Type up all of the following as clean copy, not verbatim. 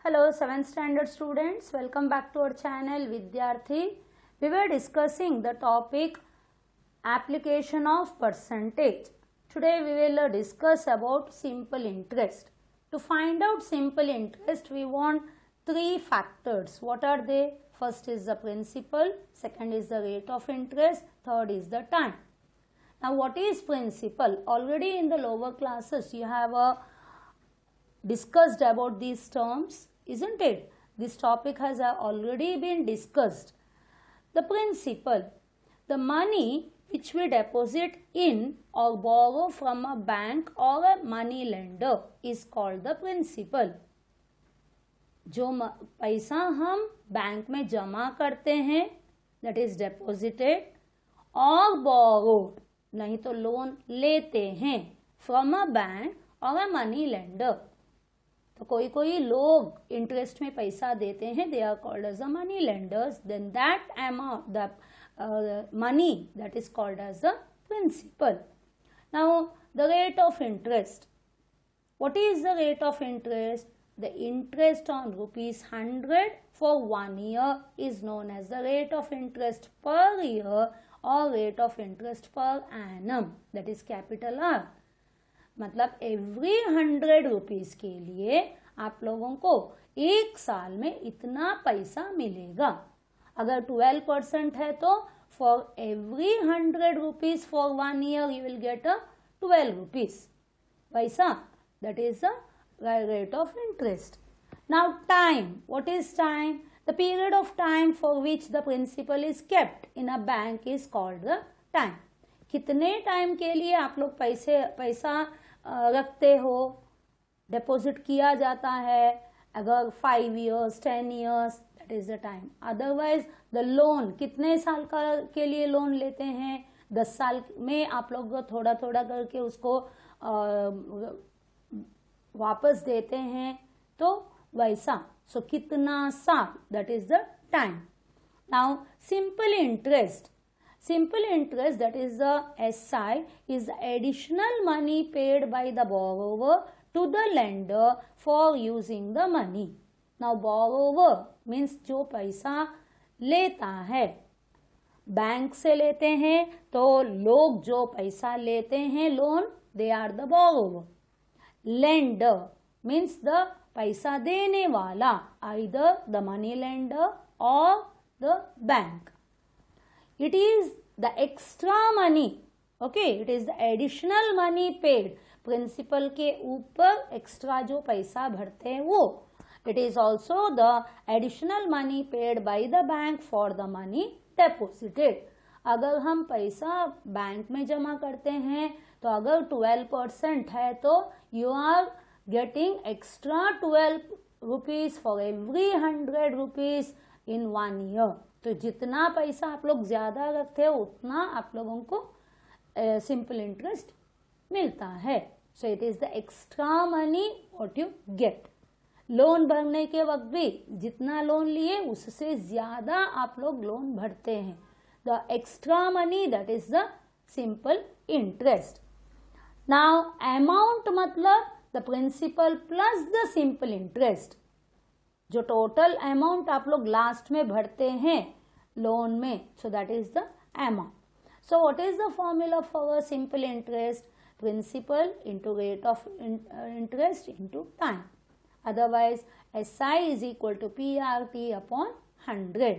Hello 7th standard students, welcome back to our channel Vidyarthi. We were discussing the topic application of percentage. Today we will discuss about simple interest. To find out simple interest we want three factors. What are they? First is the principal, second is the rate of interest, third is the time. Now what is principal? Already in the lower classes you have discussed about these terms, isn't it? This topic has already been discussed. The principal, the money which we deposit in or borrow from a bank or a money lender is called the principal. जो पैसा हम bank में जमा करते हैं that is deposited और borrowed नहीं तो लोन लेते हैं from a bank or a money lender. तो कोई कोई लोग इंटरेस्ट में पैसा देते हैं, they are called as a money lenders, then that amount the money that is called as a principal. Now the rate of interest, what is the rate of interest? The interest on ₹100 for 1 year is known as the rate of interest per year और rate of interest per annum, that is capital R. मतलब every 100 rupees के लिए आप लोगों को एक साल में इतना पैसा मिलेगा. अगर 12% है तो for every 100 rupees for 1 year you will get a 12 rupees पैसा. That is the rate of interest. Now time, what is time? The period of time for which the principal is kept in a bank is called the time. कितने time के लिए आप लोग पैसा रखते हो, deposit किया जाता है? अगर 5 years 10 years that is the time. Otherwise the loan, कितने साल का के लिए लोन लेते हैं? 10 साल में आप लोग थोड़ा थोड़ा करके उसको वापस देते हैं, तो वैसा. सो कितना साल, that is the time. Now simple interest. Simple interest, that is the SI, is the additional money paid by the borrower to the lender for using the money. Now borrower means जो पैसा लेता है, bank से लेते हैं तो लोग जो पैसा लेते हैं loan, they are the borrower. Lender means the पैसा देने वाला, either the money lender or the bank. It is the extra money, okay, it is the additional money paid. Principal के ऊपर एक्स्ट्रा जो पैसा भरते हैं वो. It is also the additional money paid by the bank for the money deposited. अगर हम पैसा बैंक में जमा करते हैं तो अगर 12% है तो you are getting extra 12 rupees for every 100 rupees in 1 year. तो जितना पैसा आप लोग ज्यादा रखते हो उतना आप लोगों को सिंपल इंटरेस्ट मिलता है. So it is the extra money what you get. Loan भरने के वक्त भी जितना लोन लिए उससे ज्यादा आप लोग लोन भरते हैं. The extra money that is the simple interest. Now amount मतलब the principal plus the simple interest. जो टोटल अमाउंट आप लोग लास्ट में भरते हैं लोन में, so that is the amount. So what is the formula for simple interest? Principal into rate of interest into time. Otherwise SI is equal to PRT upon 100.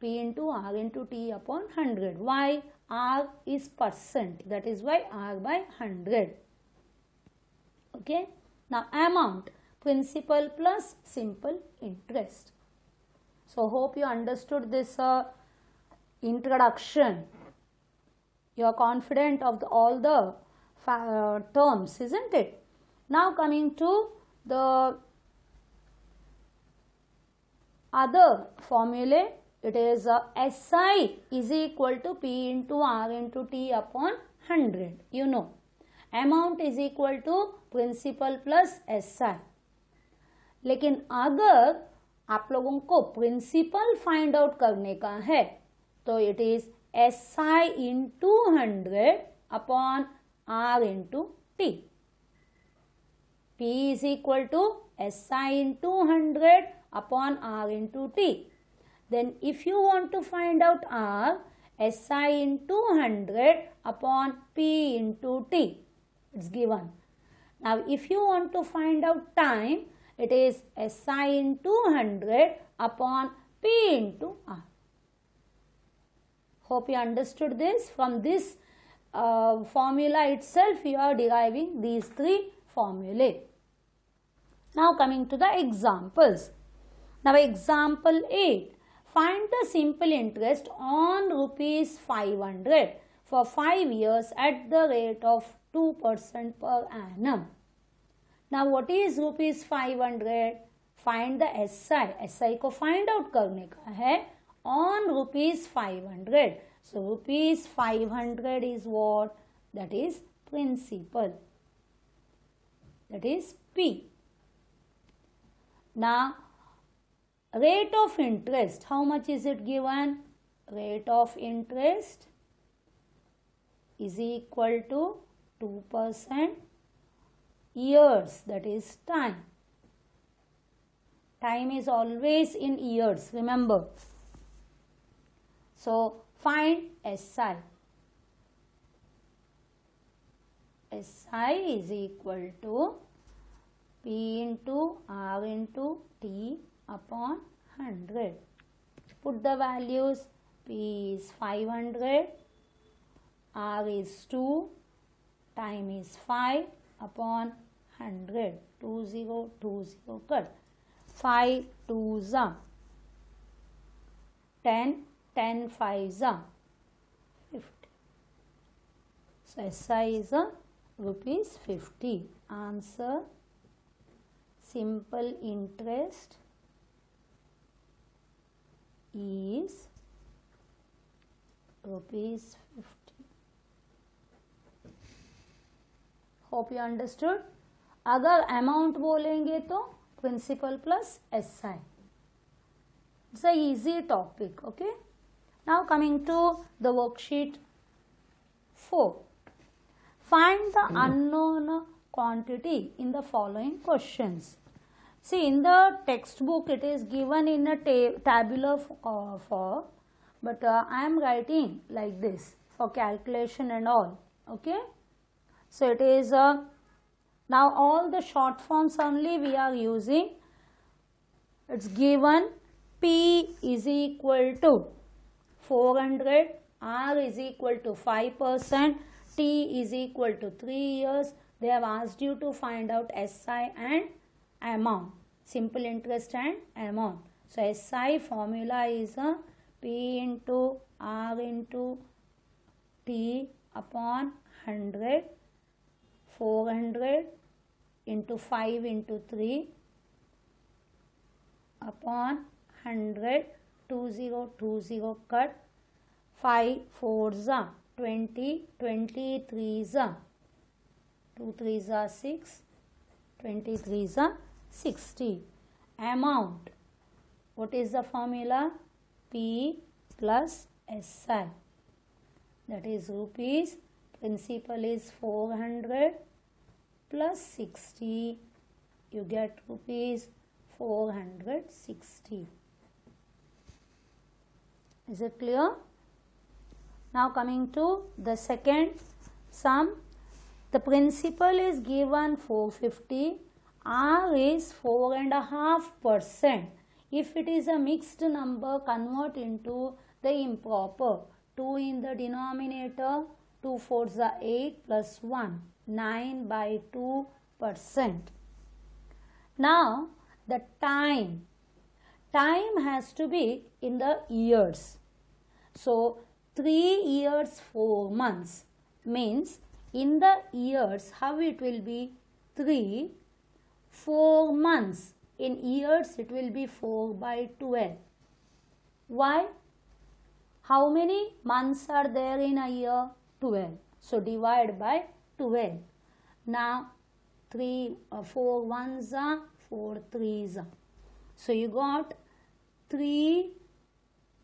P into R into T upon 100. Why? R is percent, that is Y R by 100. Okay. Now amount, principal plus simple interest. So hope you understood this introduction. You are confident of all the terms, isn't it? Now coming to the other formula, it is SI is equal to P into R into T upon 100. You know, amount is equal to principal plus SI. लेकिन अगर आप लोगों को principal find out करने का है तो it is SI into 100 upon R into T. P is equal to SI into 100 upon R into T. Then if you want to find out R, SI into 100 upon P into T. It's given. Now if you want to find out time, it is SI into 100 upon P into R. Hope you understood this. From this formula itself, you are deriving these three formulae. Now coming to the examples. Now example 8. Find the simple interest on rupees 500 for 5 years at the rate of 2% per annum. Now what is rupees 500? Find the SI. SI को find out करने का है on rupees 500. So rupees 500 is what? That is principal. That is P. Now rate of interest, how much is it given? Rate of interest is equal to 2% years, that is time. Time is always in years, remember. So find SI. SI is equal to P into R into T upon 100. Put the values. P is 500, R is 2, time is 5 upon 100. 2020 cut. 5 2s are 10, 10 5s are 50. So SI is a rupees 50. Answer: simple interest is rupees 50. Hope you understood. अगर amount बोलेंगे तो principal plus SI. It's a easy topic. Okay. Now coming to the worksheet 4. Find the unknown quantity in the following questions. See, in the textbook it is given in a tabular form, but I am writing like this for calculation and all. Okay. So it is now all the short forms only we are using. It's given P is equal to 400, R is equal to 5%, T is equal to 3 years. They have asked you to find out SI and amount, simple interest and amount. So SI formula is a P into R into T upon 100, 400 into 5 into 3 upon 100, 2020 cut, 5 4s are 20, 23s are 2 3s are 6, 23s are 60. Amount, what is the formula? P plus SI, that is rupees. Principal is 400 plus 60, you get rupees 460. Is it clear? Now coming to the second sum. The principal is given 450, R is 4.5%. If it is a mixed number, convert into the improper. 2 in the denominator, 2 4s are 8 plus 1, 9 by 2%. Now the time has to be in the years. So 3 years 4 months means in the years how it will be 3, 4 months. In years it will be 4 by 12. Why? How many months are there in a year? 12. So divide by 12. Now 4 1s are 4 3s are. So you got 3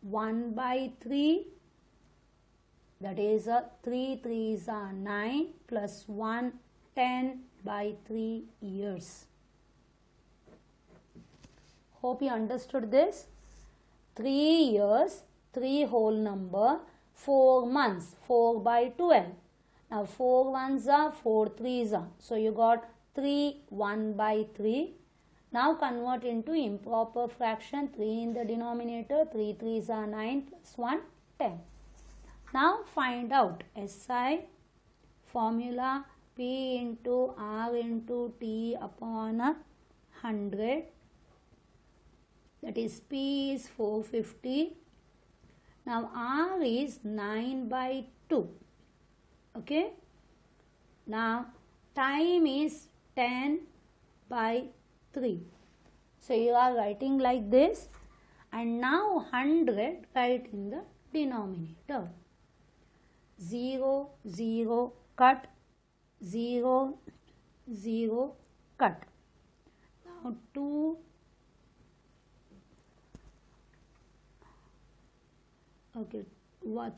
1 by 3, that is 3 3s are 9 plus 1 10 by 3 years. Hope you understood this. 3 years, 3 whole number, 4 months, 4 by 12. Now 4 ones are 4 threes are. So you got 3 1 by 3. Now convert into improper fraction. 3 in the denominator, 3 threes are 9 plus 1 10. Now find out SI formula P into R into T upon 100. That is P is 450. Now R is 9 by 2. Okay. Now time is 10 by 3. So you are writing like this, and now 100 write in the denominator. 0 0 cut, 0 0 cut. Now 2 okay,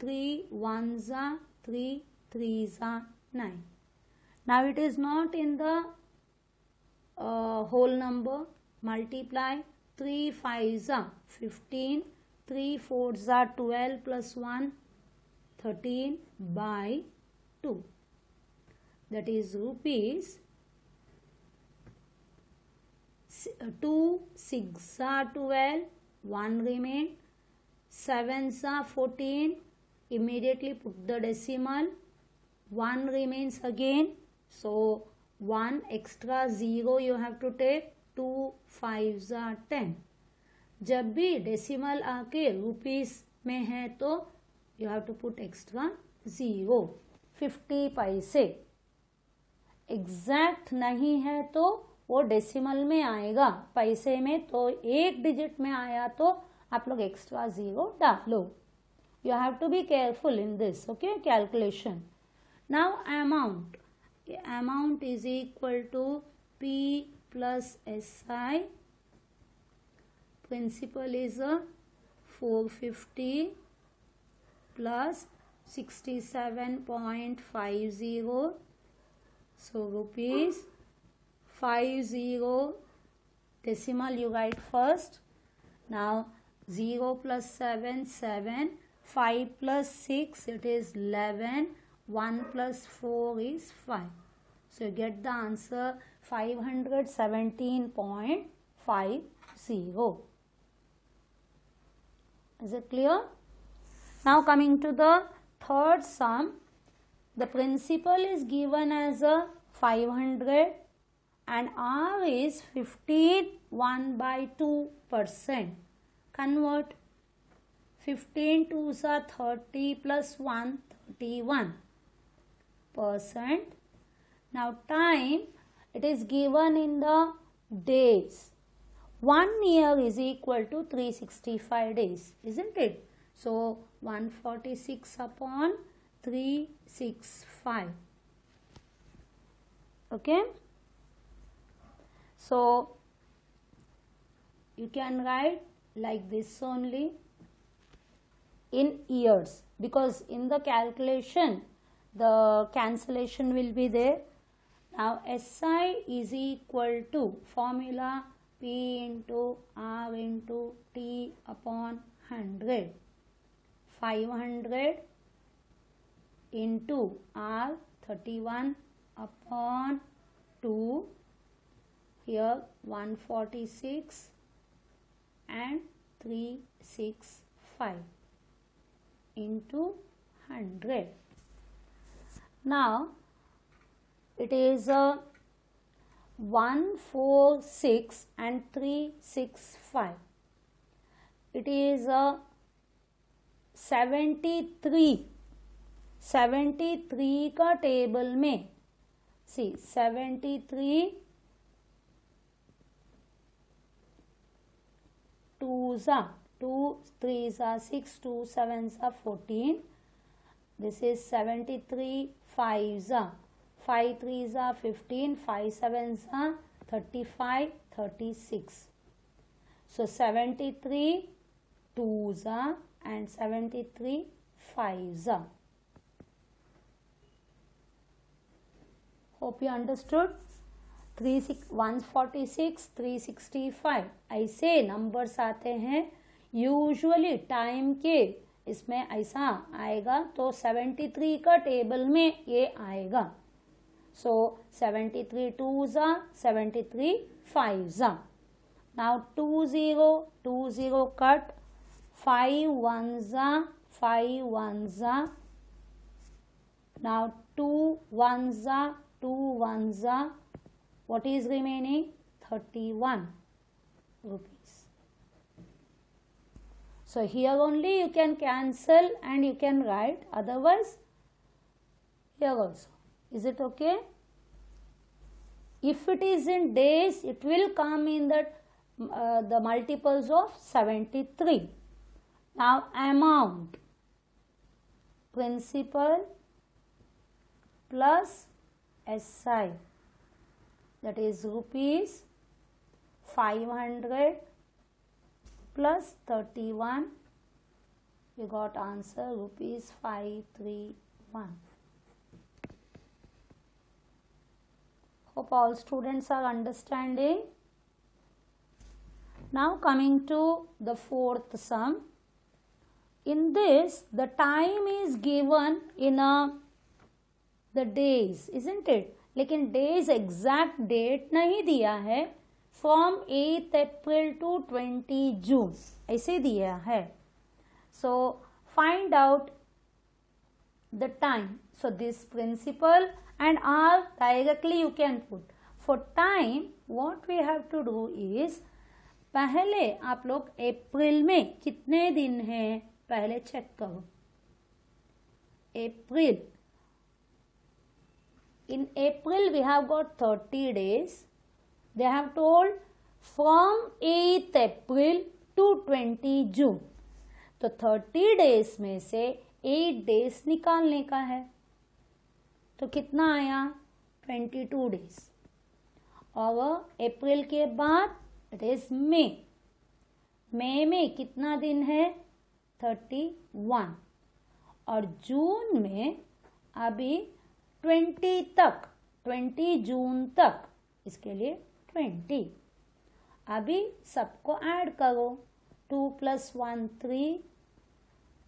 3 ones are 3 threes are 9. Now it is not in the whole number. Multiply. 3 fives are 15, 3 fours are 12 plus 1 13 by 2. That is rupees 2 6 are 12, 1 remain, 7s are 14, immediately put the decimal, 1 remains again, so 1 extra 0 you have to take, 2 5s are 10. जब भी decimal आके rupees में है तो you have to put extra 0. 50 पैसे. Exact नहीं है तो वो डेसिमल में आएगा, पैसे में तो एक डिजिट में आया तो आप लोग एक्स्ट्रा 0 डालो. You have to be careful in this, okay, calculation. Now amount. Amount is equal to P plus SI. Principal is 450 plus 67.50. So rupees 50. Decimal you write first. Now 0 plus 7 7. 5 plus 6 it is 11. 1 plus 4 is 5. So you get the answer 517.50. Is it clear? Now coming to the third sum. The principal is given as a 500 and R is 15 1 by 2%. Convert. 15 2s are 30 plus 1 31%. Now time, it is given in the days. 1 year is equal to 365 days, isn't it? So 146 upon 365. Okay. So you can write like this only in years, because in the calculation the cancellation will be there. Now SI is equal to formula P into R into T upon 100. 500 into R, 31 upon 2, here 146 and 365 into 100. Now it is 146 and 365. It is 73. 73 का table में सी 73 2s are 2 3s are 6 2 7s are 14. This is 73 5s are 5 3s are 15 5 7s are 35 36. So 73 2s are and 73 5s are. Hope you understood. 146, 365 ऐसे numbers आते हैं usually time के, इसमें ऐसा आएगा तो 73 का टेबल में ये आएगा. So 73 twos are 73 fives are. Now 20 cut, 5 ones are 5 ones are. Now 2 ones are 2 ones are. What is remaining? 31 rupees. So here only you can cancel and you can write, otherwise here also. Is it okay? If it is in days, it will come in the multiples of 73. Now amount, principal plus SI, that is rupees 500 plus 31, we got answer rupees 531. Hope all students are understanding. Now coming to the fourth sum. In this, the time is given in the days, isn't it? लेकिन days exact date नहीं दिया है. From 8th April to 20 June ऐसे दिया है. So find out the time. So this principal and R directly you can put. For time, what we have to do is, पहले आप लोग अप्रैल में कितने दिन हैं पहले चेक करो. April. In April we have got 30 days. They have told from 8th April to 20 June. तो 30 days में से 8 days निकालने का है. तो कितना आया? 22 days. और अप्रैल के बाद इट इज मई. मई में कितना दिन है? 31. और जून में अभी 20 तक, 20 जून तक, इसके लिए 20. अभी सबको ऐड करो. 2 + 1 3,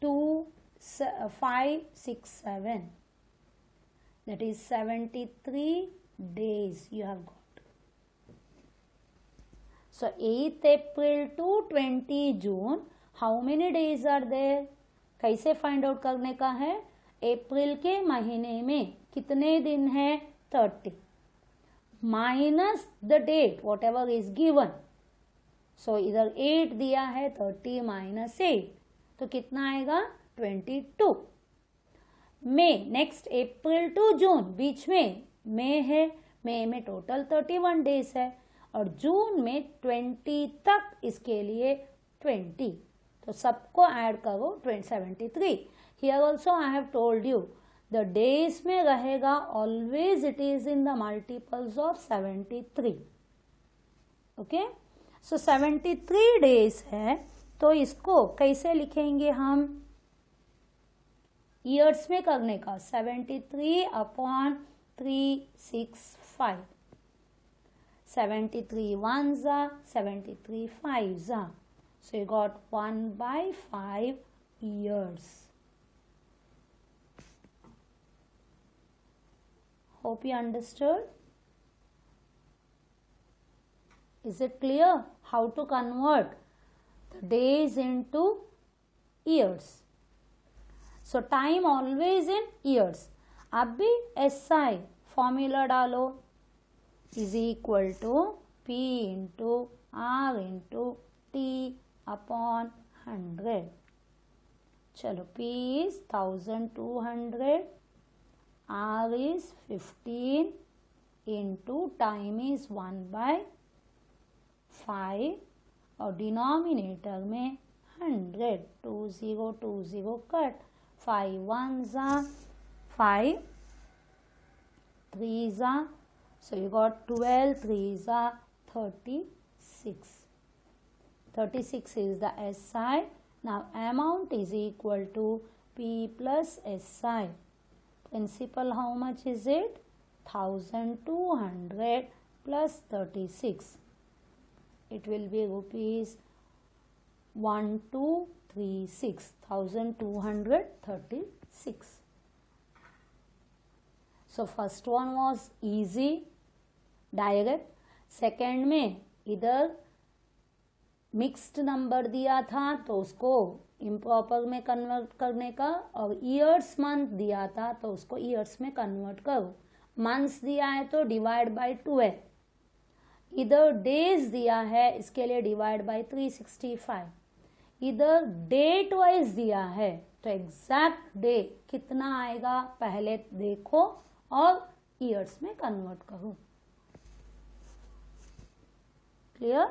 2 5 6 7, that is 73 days you have got. So 8th April to 20 June, how many days are there? कैसे फाइंड आउट करने का है? अप्रैल के महीने में कितने दिन है? 30 minus the date whatever is given. So इधर 8 दिया है, 30 माइनस 8, तो कितना आएगा? 22. मई, नेक्स्ट अप्रैल टू जून, बीच में मई है. मई में टोटल 31 डेज है और जून में 20 तक, इसके लिए 20. तो सबको ऐड करो 73. Here also I have told you the days में रहेगा always it is in the multiples of 73. Okay, so 73 days है. तो इसको कैसे लिखेंगे हम? ईयर्स में करने का. 73/365. 73 ones are, 73 fives are. So you got 1/5 years. Hope you understood. Is it clear how to convert the days into years? So time always in years. अब भी SI फॉर्मूला डालो, is equal to P into R into T upon 100. चलो, P is 1200, R is 15 into time is 1/5 और denominator में 100. 20 cut, 5 ones are 5 3s are, so you got 12 3s are 36. 36 is the SI. Now amount is equal to P plus SI. Principal how much is it? 1200 plus 36. It will be rupees 1236, 1236. So first one was easy, direct. Second में इधर mixed number दिया था तो उसको improper में convert करने का, और ईयर्स मंथ दिया था तो उसको ईयर्स में कन्वर्ट करो. मंथ्स दिया है तो डिवाइड बाय 12. इधर डेज दिया है, इसके लिए डिवाइड बाय 365. इधर डेट वाइज दिया है तो एग्जैक्ट डे कितना आएगा पहले देखो और ईयर्स में कन्वर्ट करो. Clear?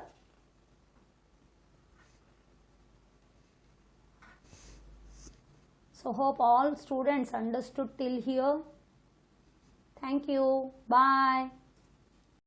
So hope all students understood till here. Thank you. Bye.